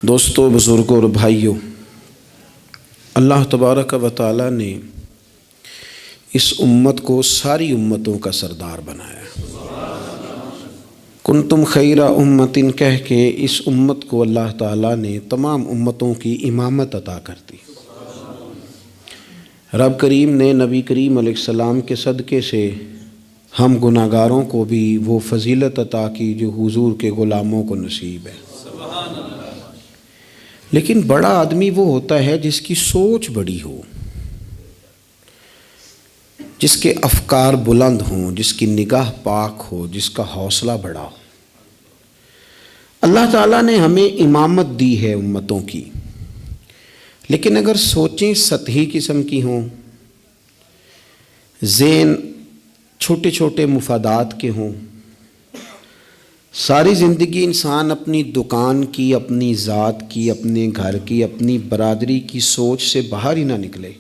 دوستو، بزرگوں اور بھائیوں، اللہ تبارک و تعالیٰ نے اس امت کو ساری امتوں کا سردار بنایا۔ کنتم خیر امت کہہ کے اس امت کو اللہ تعالیٰ نے تمام امتوں کی امامت عطا کر دی۔ رب کریم نے نبی کریم علیہ السلام کے صدقے سے ہم گناہگاروں کو بھی وہ فضیلت عطا کی جو حضور کے غلاموں کو نصیب ہے۔ لیکن بڑا آدمی وہ ہوتا ہے جس کی سوچ بڑی ہو، جس کے افکار بلند ہوں، جس کی نگاہ پاک ہو، جس کا حوصلہ بڑا ہو۔ اللہ تعالیٰ نے ہمیں امامت دی ہے امتوں کی، لیکن اگر سوچیں سطحی قسم کی ہوں، ذہن چھوٹے چھوٹے مفادات کے ہوں، ساری زندگی انسان اپنی دکان کی، اپنی ذات کی، اپنے گھر کی، اپنی برادری کی سوچ سے باہر ہی نہ نکلے،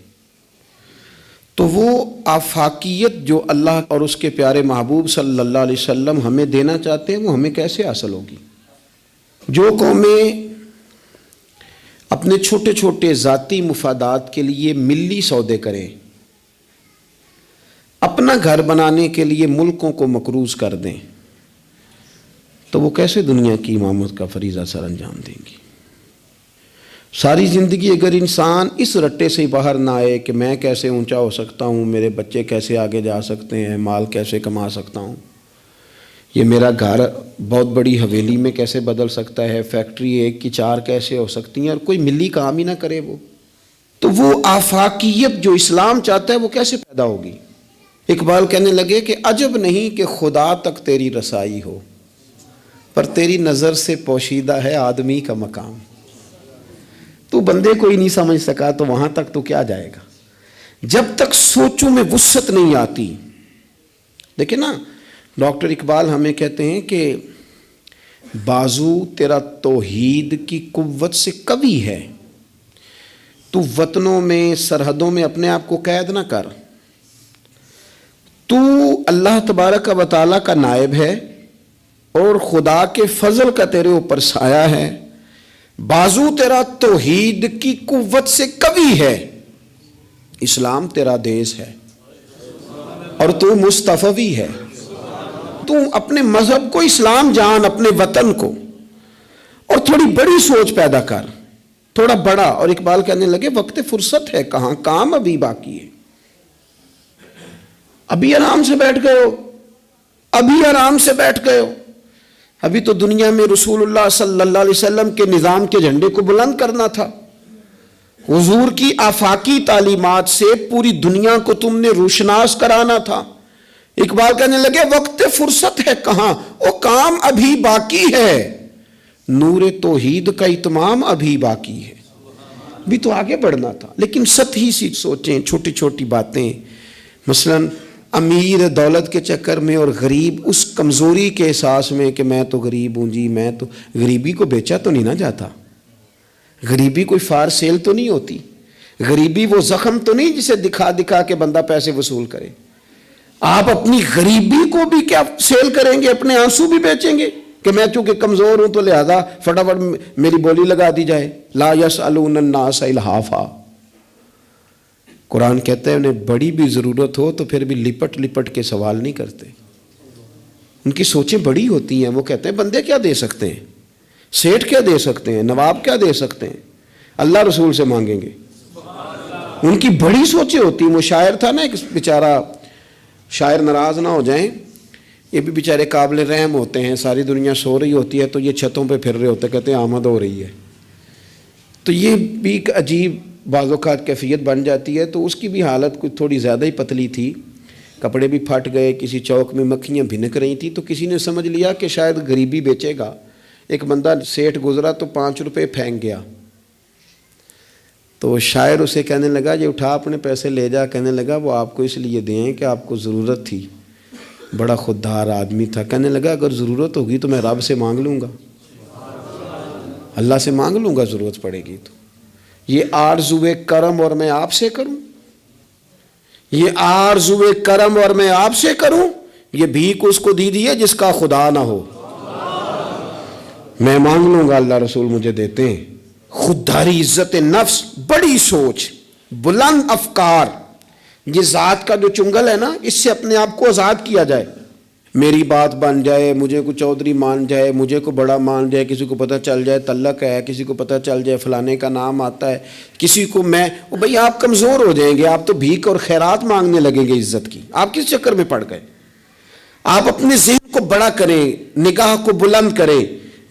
تو وہ آفاقیت جو اللہ اور اس کے پیارے محبوب صلی اللہ علیہ وسلم ہمیں دینا چاہتے ہیں وہ ہمیں کیسے حاصل ہوگی؟ جو قومیں اپنے چھوٹے چھوٹے ذاتی مفادات کے لیے ملی سودے کریں، اپنا گھر بنانے کے لیے ملکوں کو مقروض کر دیں، تو وہ کیسے دنیا کی امامت کا فریضہ سر انجام دیں گی؟ ساری زندگی اگر انسان اس رٹے سے باہر نہ آئے کہ میں کیسے اونچا ہو سکتا ہوں، میرے بچے کیسے آگے جا سکتے ہیں، مال کیسے کما سکتا ہوں، یہ میرا گھر بہت بڑی حویلی میں کیسے بدل سکتا ہے، فیکٹری ایک کی 4 کیسے ہو سکتی ہیں، اور کوئی ملی کام ہی نہ کرے تو وہ آفاقیت جو اسلام چاہتا ہے وہ کیسے پیدا ہوگی؟ اقبال کہنے لگے کہ عجب نہیں کہ خدا تک تیری رسائی ہو، پر تیری نظر سے پوشیدہ ہے آدمی کا مقام۔ تو بندے کو ہی نہیں سمجھ سکا تو وہاں تک تو کیا جائے گا؟ جب تک سوچوں میں وسعت نہیں آتی۔ دیکھیں نا، ڈاکٹر اقبال ہمیں کہتے ہیں کہ بازو تیرا توحید کی قوت سے قوی ہے، تو وطنوں میں، سرحدوں میں اپنے آپ کو قید نہ کر، تو اللہ تبارک و تعالیٰ کا نائب ہے اور خدا کے فضل کا تیرے اوپر سایہ ہے، بازو تیرا توحید کی قوت سے قوی ہے، اسلام تیرا دیس ہے اور تو مصطفی ہے۔ تو اپنے مذہب کو اسلام جان، اپنے وطن کو، اور تھوڑی بڑی سوچ پیدا کر، تھوڑا بڑا۔ اور اقبال کہنے لگے وقت فرصت ہے کہاں، کام ابھی باقی ہے۔ ابھی آرام سے بیٹھ گئے ہو، ابھی آرام سے بیٹھ گئے ہو، ابھی تو دنیا میں رسول اللہ صلی اللہ علیہ وسلم کے نظام کے جھنڈے کو بلند کرنا تھا، حضور کی آفاقی تعلیمات سے پوری دنیا کو تم نے روشناس کرانا تھا۔ اقبال کہنے لگے وقت فرصت ہے کہاں، وہ کام ابھی باقی ہے، نور توحید کا اتمام ابھی باقی ہے۔ بھی تو آگے بڑھنا تھا، لیکن سطحی سی سوچیں، چھوٹی چھوٹی باتیں، مثلاً امیر دولت کے چکر میں اور غریب اس کمزوری کے احساس میں کہ میں تو غریب ہوں جی، میں تو، غریبی کو بیچا تو نہیں نہ جاتا، غریبی کوئی فار سیل تو نہیں ہوتی، غریبی وہ زخم تو نہیں جسے دکھا دکھا کے بندہ پیسے وصول کرے۔ آپ اپنی غریبی کو بھی کیا سیل کریں گے؟ اپنے آنسو بھی بیچیں گے کہ میں چونکہ کمزور ہوں تو لہذا فٹافٹ میری بولی لگا دی جائے؟ لا یسألون الناس الحافا۔ قرآن کہتا ہے انہیں بڑی بھی ضرورت ہو تو پھر بھی لپٹ لپٹ کے سوال نہیں کرتے، ان کی سوچیں بڑی ہوتی ہیں۔ وہ کہتے ہیں بندے کیا دے سکتے ہیں، سیٹھ کیا دے سکتے ہیں، نواب کیا دے سکتے ہیں، اللہ رسول سے مانگیں گے۔ ان کی بڑی سوچیں ہوتی ہیں۔ وہ شاعر تھا نا ایک بیچارہ، شاعر ناراض نہ ہو جائیں، یہ بھی بیچارے قابل رحم ہوتے ہیں، ساری دنیا سو رہی ہوتی ہے تو یہ چھتوں پہ پھر رہے ہوتے، کہتے ہیں آمد ہو رہی ہے، تو یہ بھی ایک عجیب بعض اوقات کیفیت بن جاتی ہے۔ تو اس کی بھی حالت کچھ تھوڑی زیادہ ہی پتلی تھی، کپڑے بھی پھٹ گئے، کسی چوک میں مکھیاں بھنک رہی تھیں، تو کسی نے سمجھ لیا کہ شاید غریبی بیچے گا۔ ایک بندہ سیٹھ گزرا تو 5 روپے پھینک گیا، تو شاعر اسے کہنے لگا یہ اٹھا اپنے پیسے لے جا، کہنے لگا وہ آپ کو اس لیے دیں کہ آپ کو ضرورت تھی، بڑا خوددار آدمی تھا۔ کہنے لگا اگر ضرورت ہوگی تو میں رب سے مانگ لوں گا، اللہ سے مانگ لوں گا ضرورت پڑے گی تو۔ یہ آرزوئے کرم اور میں آپ سے کروں، یہ آرزوئے کرم اور میں آپ سے کروں، یہ بھیک اس کو دی ہے جس کا خدا نہ ہو۔ میں مانگ لوں گا اللہ رسول مجھے دیتے ہیں. خودداری، عزت نفس، بڑی سوچ، بلند افکار، یہ ذات کا جو چنگل ہے نا، اس سے اپنے آپ کو آزاد کیا جائے. میری بات بن جائے، مجھے کو چودھری مان جائے، مجھے کو بڑا مان جائے، کسی کو پتہ چل جائے تعلق ہے، کسی کو پتہ چل جائے فلانے کا نام آتا ہے، کسی کو میں بھئی آپ کمزور ہو جائیں گے، آپ تو بھیک اور خیرات مانگنے لگیں گے عزت کی. آپ کس چکر میں پڑ گئے؟ آپ اپنے ذہن کو بڑا کریں، نگاہ کو بلند کریں،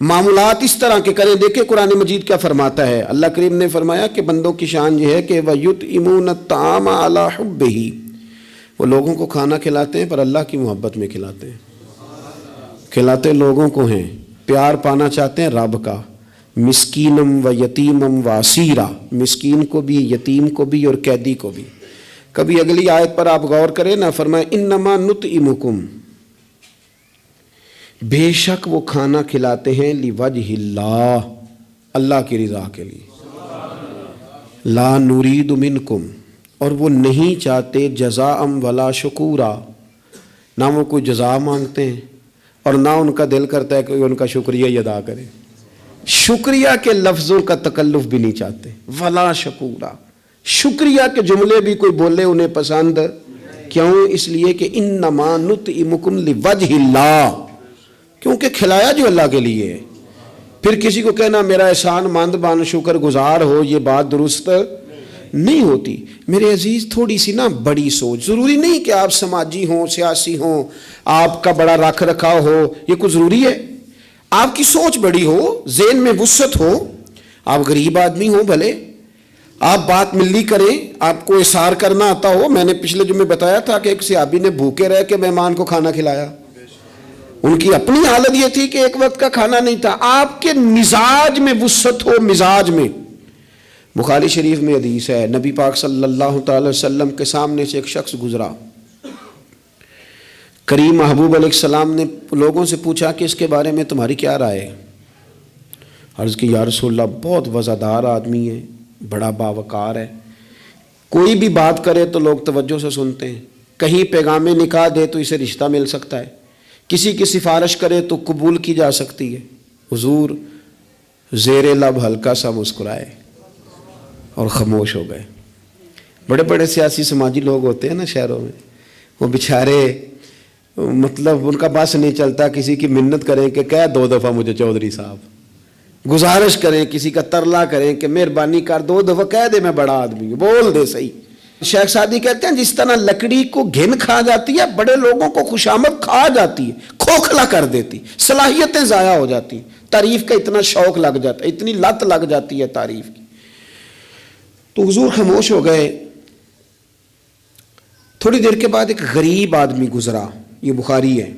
معاملات اس طرح کے کریں. دیکھیں قرآن مجید کیا فرماتا ہے. اللہ کریم نے فرمایا کہ بندوں کی شان یہ ہے کہ وَيُطْعِمُونَ الطَّعَامَ عَلَىٰ حُبِّهِ، وہ لوگوں کو کھانا کھلاتے ہیں پر اللہ کی محبت میں کھلاتے ہیں. کھلاتے لوگوں کو ہیں، پیار پانا چاہتے ہیں رب کا. مسکینم و یتیمم و اسیرا، مسکین کو بھی، یتیم کو بھی اور قیدی کو بھی. کبھی اگلی آیت پر آپ غور کریں نا، فرمائے انما نطعمکم، بے شک وہ کھانا کھلاتے ہیں لوجہ اللہ، اللہ کی رضا کے لیے. لا نرید منکم، اور وہ نہیں چاہتے جزاء ولا شکورا، نہ وہ کوئی جزا مانگتے ہیں اور نہ ان کا دل کرتا ہے کہ ان کا شکریہ ہی ادا کریں. شکریہ کے لفظوں کا تکلف بھی نہیں چاہتے. ولا شکورا، شکریہ کے جملے بھی کوئی بولے انہیں پسند کیوں؟ اس لیے کہ انما نطعمکم لوجہ اللہ، کیونکہ کھلایا جو اللہ کے لیے ہے. پھر کسی کو کہنا میرا احسان مند بن، شکر گزار ہو، یہ بات درست نہیں ہوتی. میرے عزیز تھوڑی سی نا بڑی سوچ، ضروری نہیں کہ آپ سماجی ہوں، سیاسی ہوں، آپ کا بڑا رکھ رکھاؤ ہو، یہ کچھ ضروری ہے. آپ کی سوچ بڑی ہو، ذہن میں وسعت ہو، آپ غریب آدمی ہوں بھلے، آپ بات ملی کریں، آپ کو اثار کرنا آتا ہو. میں نے پچھلے جمعے بتایا تھا کہ ایک صحابی نے بھوکے رہ کے مہمان کو کھانا کھلایا. ان کی اپنی حالت یہ تھی کہ ایک وقت کا کھانا نہیں تھا. آپ کے مزاج میں وسعت ہو، مزاج میں. بخاری شریف میں حدیث ہے، نبی پاک صلی اللہ تعالی وسلم کے سامنے سے ایک شخص گزرا. کریم محبوب علیہ السلام نے لوگوں سے پوچھا کہ اس کے بارے میں تمہاری کیا رائے ہے؟ عرض کی یا رسول اللہ بہت وزادار آدمی ہے، بڑا باوقار ہے، کوئی بھی بات کرے تو لوگ توجہ سے سنتے ہیں، کہیں پیغام نکاح دے تو اسے رشتہ مل سکتا ہے، کسی کی سفارش کرے تو قبول کی جا سکتی ہے. حضور زیر لب ہلکا سا مسکرائے اور خاموش ہو گئے. بڑے بڑے سیاسی سماجی لوگ ہوتے ہیں نا شہروں میں، وہ بیچارے مطلب ان کا بس نہیں چلتا، کسی کی منت کریں کہ کہہ 2 دفعہ مجھے چودھری صاحب، گزارش کریں، کسی کا ترلا کریں کہ مہربانی کر 2 دفعہ کہہ دے میں بڑا آدمی ہوں، بول دے صحیح. شیخ سعدی کہتے ہیں جس طرح لکڑی کو گھن کھا جاتی ہے، بڑے لوگوں کو خوشامد کھا جاتی ہے، کھوکھلا کر دیتی، صلاحیتیں ضائع ہو جاتی، تعریف کا اتنا شوق لگ جاتا ہے، اتنی لت لگ جاتی ہے تعریف کی. تو حضور خاموش ہو گئے. تھوڑی دیر کے بعد ایک غریب آدمی گزرا، یہ بخاری ہے.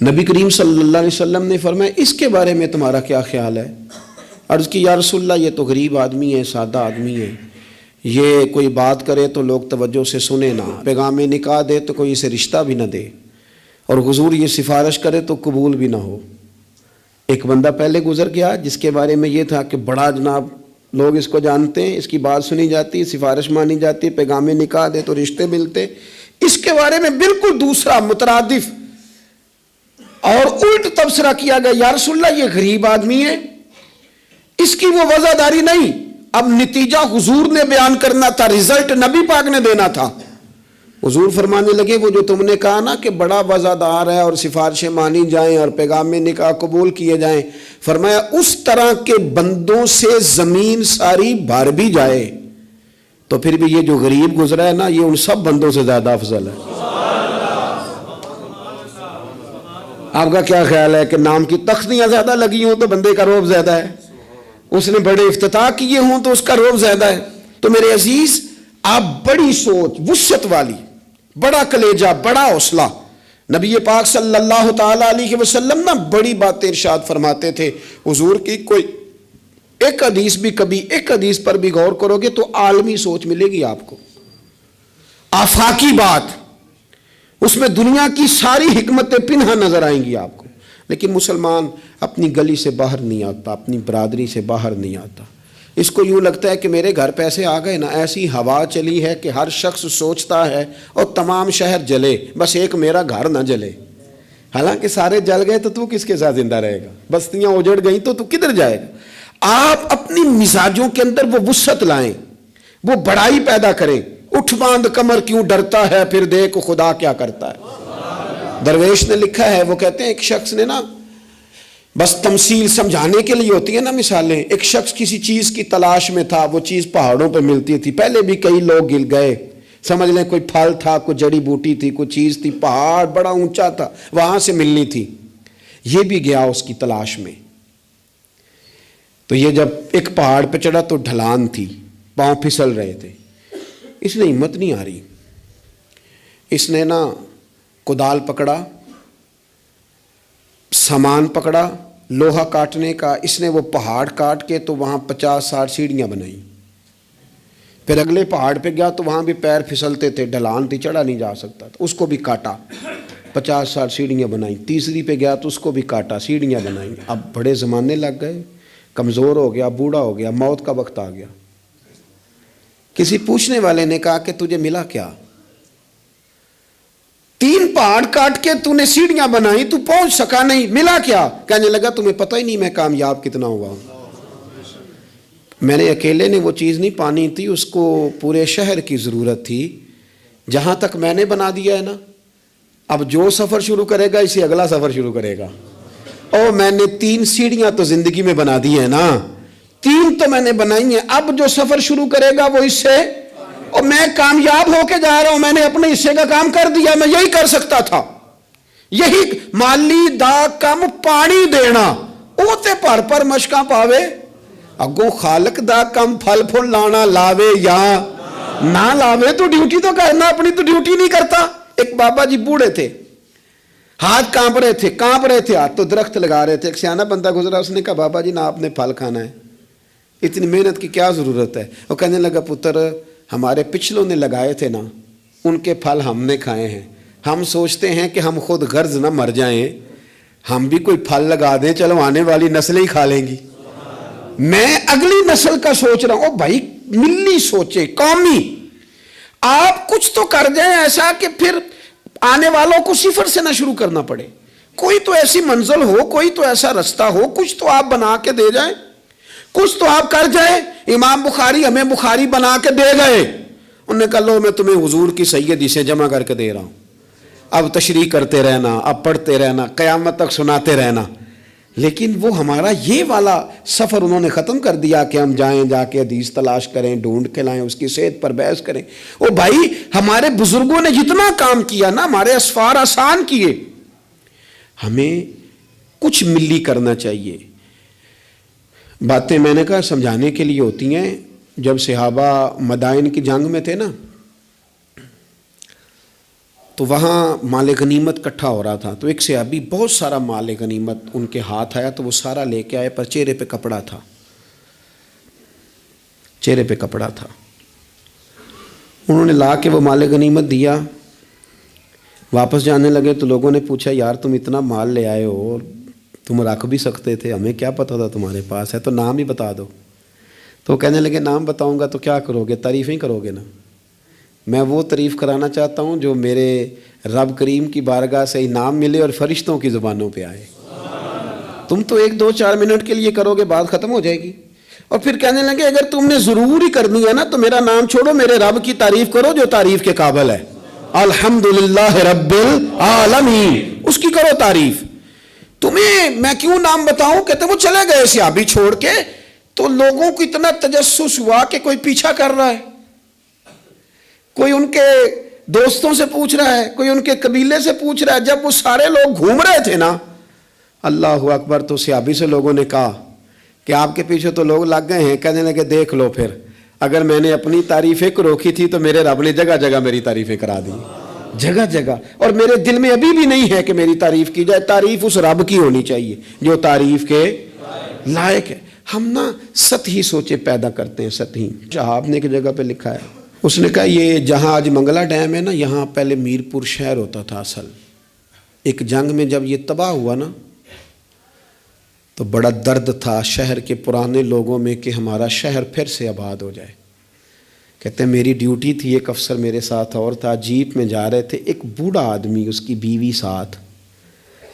نبی کریم صلی اللہ علیہ وسلم نے فرمایا اس کے بارے میں تمہارا کیا خیال ہے؟ عرض کی یا رسول اللہ یہ تو غریب آدمی ہے، سادہ آدمی ہے، یہ کوئی بات کرے تو لوگ توجہ سے سنے نہ، پیغام نکاح دے تو کوئی اسے رشتہ بھی نہ دے، اور حضور یہ سفارش کرے تو قبول بھی نہ ہو. ایک بندہ پہلے گزر گیا جس کے بارے میں یہ تھا کہ بڑا جناب، لوگ اس کو جانتے ہیں، اس کی بات سنی جاتی، سفارش مانی جاتی، پیغام نکاح دے تو رشتے ملتے. اس کے بارے میں بالکل دوسرا مترادف اور الٹ تبصرہ کیا گیا، یا رسول اللہ یہ غریب آدمی ہے، اس کی وہ وزاداری نہیں. اب نتیجہ حضور نے بیان کرنا تھا، رزلٹ نبی پاک نے دینا تھا. حضور فرمانے لگے وہ جو تم نے کہا نا کہ بڑا وزادار ہے اور سفارشیں مانی جائیں اور پیغام نکاح قبول کیے جائیں، فرمایا اس طرح کے بندوں سے زمین ساری بھر بھی جائے تو پھر بھی یہ جو غریب گزرا ہے نا، یہ ان سب بندوں سے زیادہ افضل ہے. آپ کا کیا خیال ہے کہ نام کی تختیاں زیادہ لگی ہوں تو بندے کا رعب زیادہ ہے، اس نے بڑے افتتاح کیے ہوں تو اس کا رعب زیادہ ہے؟ تو میرے عزیز آپ بڑی سوچ، وسعت والی، بڑا کلیجہ، بڑا حوصلہ. نبی پاک صلی اللہ تعالی علیہ وسلم نا بڑی باتیں ارشاد فرماتے تھے. حضور کی کوئی ایک حدیث بھی، کبھی ایک حدیث پر بھی غور کرو گے تو عالمی سوچ ملے گی آپ کو، آفاقی بات، اس میں دنیا کی ساری حکمتیں پنہا نظر آئیں گی آپ کو. لیکن مسلمان اپنی گلی سے باہر نہیں آتا، اپنی برادری سے باہر نہیں آتا. اس کو یوں لگتا ہے کہ میرے گھر پیسے آ گئے نا، ایسی ہوا چلی ہے کہ ہر شخص سوچتا ہے اور تمام شہر جلے، بس ایک میرا گھر نہ جلے. حالانکہ سارے جل گئے تو کس کے ساتھ زندہ رہے گا؟ بستیاں اجڑ گئیں تو کدھر جائے گا؟ آپ اپنی مزاجوں کے اندر وہ وسعت لائیں، وہ بڑائی پیدا کریں۔ اٹھ باندھ کمر کیوں ڈرتا ہے، پھر دیکھ خدا کیا کرتا ہے۔ درویش نے لکھا ہے، وہ کہتے ہیں ایک شخص نے نا، بس تمثیل سمجھانے کے لیے ہوتی ہے نا مثالیں، ایک شخص کسی چیز کی تلاش میں تھا، وہ چیز پہاڑوں پہ ملتی تھی، پہلے بھی کئی لوگ گر گئے، سمجھ لیں کوئی پھل تھا، کوئی جڑی بوٹی تھی، کوئی چیز تھی، پہاڑ بڑا اونچا تھا، وہاں سے ملنی تھی، یہ بھی گیا اس کی تلاش میں۔ تو یہ جب ایک پہاڑ پہ چڑھا تو ڈھلان تھی، پاؤں پھسل رہے تھے، اس نے ہمت نہیں آ رہی، اس نے نا کدال پکڑا، سامان پکڑا لوہا کاٹنے کا، اس نے وہ پہاڑ کاٹ کے تو وہاں 50-60 سیڑھیاں بنائیں۔ پھر اگلے پہاڑ پہ گیا تو وہاں بھی پیر پھسلتے تھے، ڈھلان تھی، چڑھا نہیں جا سکتا تھا، اس کو بھی کاٹا، 50-60 سیڑھیاں بنائیں۔ تیسری پہ گیا تو اس کو بھی کاٹا، سیڑھیاں بنائیں۔ اب بڑے زمانے لگ گئے، کمزور ہو گیا، بوڑھا ہو گیا، موت کا وقت آ گیا۔ کسی پوچھنے والے نے کہا کہ تجھے ملا کیا؟ 3 پہاڑ کاٹ کے تو نے سیڑھیاں بنائی، تو پہنچ سکا نہیں، ملا کیا؟ کہنے لگا تمہیں پتہ ہی نہیں میں کامیاب کتنا ہوا ہوں۔ میں نے اکیلے نے وہ چیز نہیں پانی تھی، اس کو پورے شہر کی ضرورت تھی، جہاں تک میں نے بنا دیا ہے نا، اب جو سفر شروع کرے گا اسی اگلا سفر شروع کرے گا۔ اور میں نے 3 سیڑھیاں تو زندگی میں بنا دی ہے نا، 3 تو میں نے بنائی ہیں، اب جو سفر شروع کرے گا وہ اس سے، اور میں کامیاب ہو کے جا رہا ہوں، میں نے اپنے حصے کا کام کر دیا، میں یہی کر سکتا تھا، یہی مالی دا کم پانی دینا، اوتے پر مشکاں پاوے، اگوں خالق دا کم پھل پھل لانا، لاوے یا نہ لاوے تو ڈیوٹی تو کرنا، اپنی تو ڈیوٹی نہیں کرتا۔ ایک بابا جی بوڑھے تھے، ہاتھ کانپ رہے تھے ہاتھ، تو درخت لگا رہے تھے، ایک سیانہ بندہ گزرا، اس نے کہا بابا جی نہ آپ نے پھل کھانا ہے، اتنی محنت کی کیا ضرورت ہے؟ وہ کہنے لگا پتر ہمارے پچھلوں نے لگائے تھے نا، ان کے پھل ہم نے کھائے ہیں، ہم سوچتے ہیں کہ ہم خود غرض نہ مر جائیں، ہم بھی کوئی پھل لگا دیں، چلو آنے والی نسلیں ہی کھا لیں گی، میں اگلی نسل کا سوچ رہا ہوں۔ بھائی ملی سوچے، قومی، آپ کچھ تو کر جائیں ایسا کہ پھر آنے والوں کو صفر سے نہ شروع کرنا پڑے، کوئی تو ایسی منزل ہو، کوئی تو ایسا رستہ ہو، کچھ تو آپ بنا کے دے جائیں، کچھ تو آپ کر جائیں۔ امام بخاری ہمیں بخاری بنا کے دے گئے، انہوں نے کہا لو میں تمہیں حضور کی سیدی سے جمع کر کے دے رہا ہوں، اب تشریح کرتے رہنا، اب پڑھتے رہنا، قیامت تک سناتے رہنا۔ لیکن وہ ہمارا یہ والا سفر انہوں نے ختم کر دیا کہ ہم جائیں، جا کے حدیث تلاش کریں، ڈھونڈ کے لائیں، اس کی صحت پر بحث کریں۔ او بھائی ہمارے بزرگوں نے جتنا کام کیا نا، ہمارے اسفار آسان کیے، ہمیں کچھ ملی کرنا چاہیے۔ باتیں میں نے کہا سمجھانے کے لیے ہوتی ہیں۔ جب صحابہ مدائن کی جنگ میں تھے نا، تو وہاں مال غنیمت کٹھا ہو رہا تھا، تو ایک صحابی بہت سارا مال غنیمت ان کے ہاتھ آیا، تو وہ سارا لے کے آئے، پر چہرے پہ کپڑا تھا، چہرے پہ کپڑا تھا۔ انہوں نے لا کے وہ مال غنیمت دیا، واپس جانے لگے تو لوگوں نے پوچھا یار تم اتنا مال لے آئے ہو، تم رکھ بھی سکتے تھے، ہمیں کیا پتہ تھا تمہارے پاس ہے، تو نام ہی بتا دو۔ تو کہنے لگے نام بتاؤں گا تو کیا کرو گے، تعریفیں کرو گے نا، میں وہ تعریف کرانا چاہتا ہوں جو میرے رب کریم کی بارگاہ سے انعام ملے اور فرشتوں کی زبانوں پہ آئے۔ تم تو 1-2-4 منٹ کے لیے کرو گے، بات ختم ہو جائے گی۔ اور پھر کہنے لگے اگر تم نے ضرور ہی کرنی ہے نا تو میرا نام چھوڑو، میرے رب کی تعریف کرو جو تعریف کے قابل ہے، الحمدللہ رب العالمین، اس کی کرو تعریف۔ تمہیں میں کیوں نام بتاؤں؟ کہتے وہ چلے گئے صحابی چھوڑ کے، تو لوگوں کو اتنا تجسس ہوا کہ کوئی پیچھا کر رہا ہے، کوئی ان کے دوستوں سے پوچھ رہا ہے، کوئی ان کے قبیلے سے پوچھ رہا ہے۔ جب وہ سارے لوگ گھوم رہے تھے نا، اللہ اکبر، تو صحابی سے لوگوں نے کہا کہ آپ کے پیچھے تو لوگ لگ گئے ہیں۔ کہنے لگے دیکھ لو پھر، اگر میں نے اپنی تعریفیں کو روکی تھی تو میرے رب نے جگہ جگہ میری تعریفیں کرا دی، جگہ جگہ، اور میرے دل میں ابھی بھی نہیں ہے کہ میری تعریف کی جائے۔ تعریف اس رب کی ہونی چاہیے جو تعریف کے لائق ہے۔ ہم نا سطحی سوچے پیدا کرتے ہیں، سطحی۔ شہاب نے ایک جگہ پہ لکھا ہے، اس نے کہا یہ جہاں آج منگلا ڈیم ہے نا، یہاں پہلے میرپور شہر ہوتا تھا اصل۔ ایک جنگ میں جب یہ تباہ ہوا نا تو بڑا درد تھا شہر کے پرانے لوگوں میں کہ ہمارا شہر پھر سے آباد ہو جائے۔ کہتے ہیں میری ڈیوٹی تھی، ایک افسر میرے ساتھ اور تھا، جیپ میں جا رہے تھے، ایک بوڑھا آدمی، اس کی بیوی ساتھ،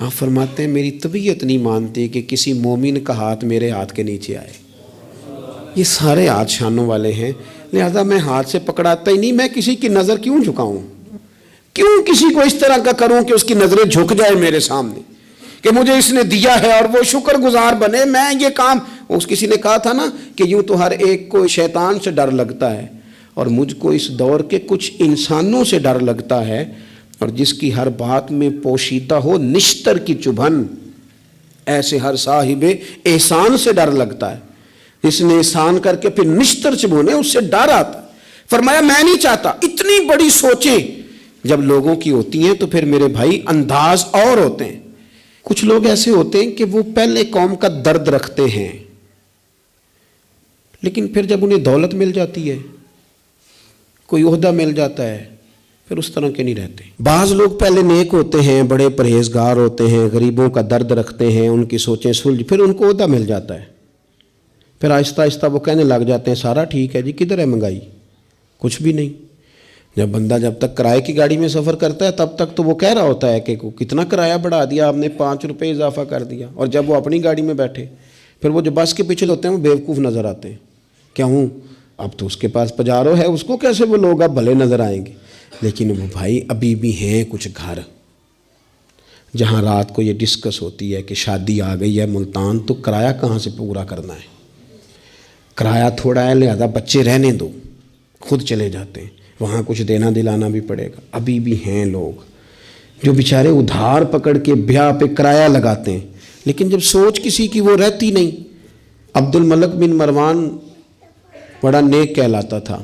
آپ فرماتے ہیں میری طبیعت نہیں مانتی کہ کسی مومن کا ہاتھ میرے ہاتھ کے نیچے آئے. یہ سارے ہاتھ شانوں والے ہیں، لہذا میں ہاتھ سے پکڑاتا ہی نہیں. میں کسی کی نظر کیوں جھکاؤں؟ کیوں کسی کو اس طرح کا کروں کہ اس کی نظریں جھک جائے میرے سامنے کہ مجھے اس نے دیا ہے اور وہ شکر گزار بنے. میں یہ کام، اس کسی نے کہا تھا نا کہ یوں تو ہر ایک کو شیطان سے ڈر لگتا ہے، اور مجھ کو اس دور کے کچھ انسانوں سے ڈر لگتا ہے، اور جس کی ہر بات میں پوشیدہ ہو نشتر کی چبھن، ایسے ہر صاحب احسان سے ڈر لگتا ہے. اس نے احسان کر کے پھر نشتر چبھونے، اس سے ڈر آتا. فرمایا میں نہیں چاہتا. اتنی بڑی سوچیں جب لوگوں کی ہوتی ہیں تو پھر میرے بھائی انداز اور ہوتے ہیں. کچھ لوگ ایسے ہوتے ہیں کہ وہ پہلے قوم کا درد رکھتے ہیں، لیکن پھر جب انہیں دولت مل جاتی ہے، کوئی عہدہ مل جاتا ہے، پھر اس طرح کے نہیں رہتے. بعض لوگ پہلے نیک ہوتے ہیں، بڑے پرہیزگار ہوتے ہیں، غریبوں کا درد رکھتے ہیں، ان کی سوچیں سلجھ، پھر ان کو عہدہ مل جاتا ہے، پھر آہستہ آہستہ وہ کہنے لگ جاتے ہیں سارا ٹھیک ہے جی، کدھر ہے مہنگائی؟ کچھ بھی نہیں. جب تک کرائے کی گاڑی میں سفر کرتا ہے تب تک تو وہ کہہ رہا ہوتا ہے کہ کتنا کرایہ بڑھا دیا آپ نے، 5 روپے اضافہ کر دیا. اور جب وہ اپنی گاڑی میں بیٹھے پھر وہ جو بس کے پیچھے ہوتے ہیں وہ بیوقوف نظر آتے ہیں. کیوں؟ اب تو اس کے پاس پجارو ہے، اس کو کیسے وہ لوگ اب بھلے نظر آئیں گے. لیکن وہ بھائی ابھی بھی ہیں کچھ گھر جہاں رات کو یہ ڈسکس ہوتی ہے کہ شادی آ گئی ہے ملتان، تو کرایہ کہاں سے پورا کرنا ہے؟ کرایہ تھوڑا ہے، لہذا بچے رہنے دو، خود چلے جاتے ہیں، وہاں کچھ دینا دلانا بھی پڑے گا. ابھی بھی ہیں لوگ جو بیچارے ادھار پکڑ کے بیاہ پہ کرایہ لگاتے ہیں، لیکن جب سوچ کسی کی وہ رہتی نہیں. عبد الملک بن مروان بڑا نیک کہلاتا تھا،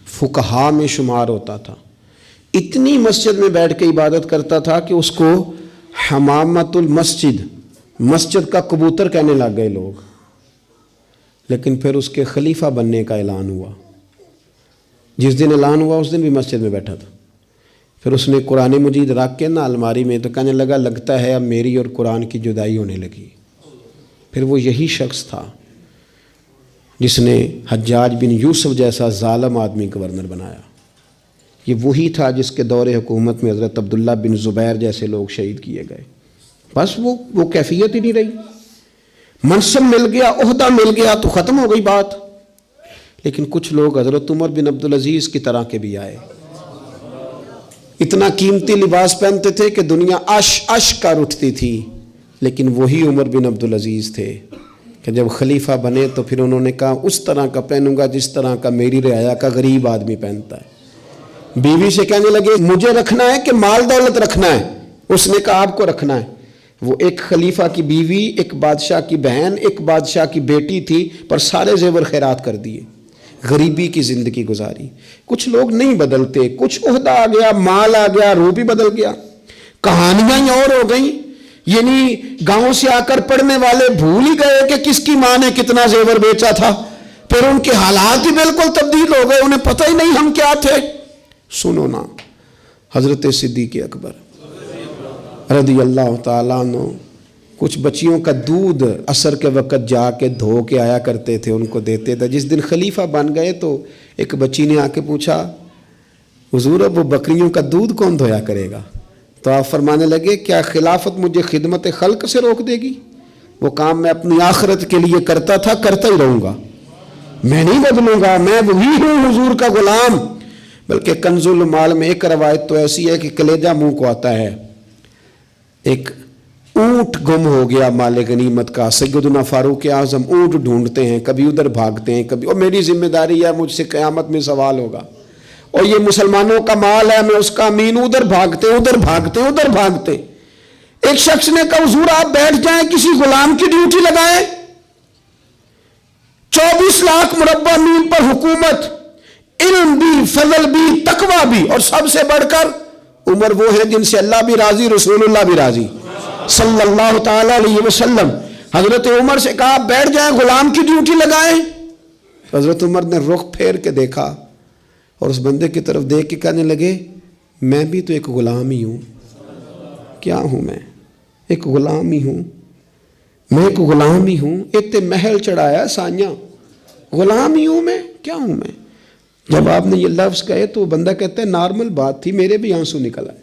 فقہا میں شمار ہوتا تھا. اتنی مسجد میں بیٹھ کے عبادت کرتا تھا کہ اس کو حمامت المسجد، مسجد کا کبوتر کہنے لگ گئے لوگ. لیکن پھر اس کے خلیفہ بننے کا اعلان ہوا. جس دن اعلان ہوا اس دن بھی مسجد میں بیٹھا تھا. پھر اس نے قرآن مجید رکھ کے نا الماری میں، تو کہنے لگتا ہے اب میری اور قرآن کی جدائی ہونے لگی. پھر وہ یہی شخص تھا جس نے حجاج بن یوسف جیسا ظالم آدمی گورنر بنایا. یہ وہی تھا جس کے دور حکومت میں حضرت عبداللہ بن زبیر جیسے لوگ شہید کیے گئے. بس وہ کیفیت ہی نہیں رہی. منصب مل گیا، عہدہ مل گیا تو ختم ہو گئی بات. لیکن کچھ لوگ حضرت عمر بن عبدالعزیز کی طرح کے بھی آئے، اتنا قیمتی لباس پہنتے تھے کہ دنیا عش کر اٹھتی تھی، لیکن وہی عمر بن عبدالعزیز تھے کہ جب خلیفہ بنے تو پھر انہوں نے کہا اس طرح کا پہنوں گا جس طرح کا میری رعایا کا غریب آدمی پہنتا ہے. بیوی سے کہنے لگے مجھے رکھنا ہے کہ مال دولت رکھنا ہے؟ اس نے کہا آپ کو رکھنا ہے. وہ ایک خلیفہ کی بیوی، ایک بادشاہ کی بہن، ایک بادشاہ کی بیٹی تھی، پر سارے زیور خیرات کر دیے، غریبی کی زندگی گزاری. کچھ لوگ نہیں بدلتے، کچھ عہدہ آ گیا، مال آ گیا، روح بھی بدل گیا. کہانیاں ہی اور ہو گئیں. یعنی گاؤں سے آ کر پڑھنے والے بھول ہی گئے کہ کس کی ماں نے کتنا زیور بیچا تھا. پھر ان کے حالات ہی بالکل تبدیل ہو گئے، انہیں پتہ ہی نہیں ہم کیا تھے. سنو نا، حضرت صدیق اکبر رضی اللہ تعالیٰ عنہ کچھ بچیوں کا دودھ عصر کے وقت جا کے دھو کے آیا کرتے تھے، ان کو دیتے تھے. جس دن خلیفہ بن گئے تو ایک بچی نے آ کے پوچھا حضور اب وہ بکریوں کا دودھ کون دھویا کرے گا؟ تو آپ فرمانے لگے کیا خلافت مجھے خدمت خلق سے روک دے گی؟ وہ کام میں اپنی آخرت کے لیے کرتا تھا، کرتا ہی رہوں گا، میں نہیں بدلوں گا، میں وہی ہوں حضور کا غلام. بلکہ کنز المال میں ایک روایت تو ایسی ہے کہ کلیجہ منہ کو آتا ہے. ایک اونٹ گم ہو گیا مال غنیمت کا، سیدنا فاروق اعظم اونٹ ڈھونڈتے ہیں، کبھی ادھر بھاگتے ہیں، کبھی اور میری ذمہ داری ہے، مجھ سے قیامت میں سوال ہوگا، اور یہ مسلمانوں کا مال ہے، میں اس کا امین. ادھر بھاگتے ادھر بھاگتے ادھر بھاگتے. ایک شخص نے کہا حضور آپ بیٹھ جائیں، کسی غلام کی ڈیوٹی لگائیں. 24 لاکھ مربع میل پر حکومت، علم بھی، فضل بھی، تقوی بھی، اور سب سے بڑھ کر عمر وہ ہے جن سے اللہ بھی راضی، رسول اللہ بھی راضی صلی اللہ تعالی علیہ وسلم. حضرت عمر سے کہا بیٹھ جائیں، غلام کی ڈیوٹی لگائیں. حضرت عمر نے رخ پھیر کے دیکھا اور اس بندے کی طرف دیکھ کے کہنے لگے میں بھی تو ایک غلام ہی ہوں. کیا ہوں میں؟ ایک غلام ہی ہوں. میں ایک غلام ہی ہوں. اتنے محل چڑھایا سانیاں، غلام ہی ہوں میں. کیا ہوں میں؟ جب آپ نے یہ لفظ کہے تو وہ بندہ کہتا ہے نارمل بات تھی، میرے بھی آنسو نکل آئے.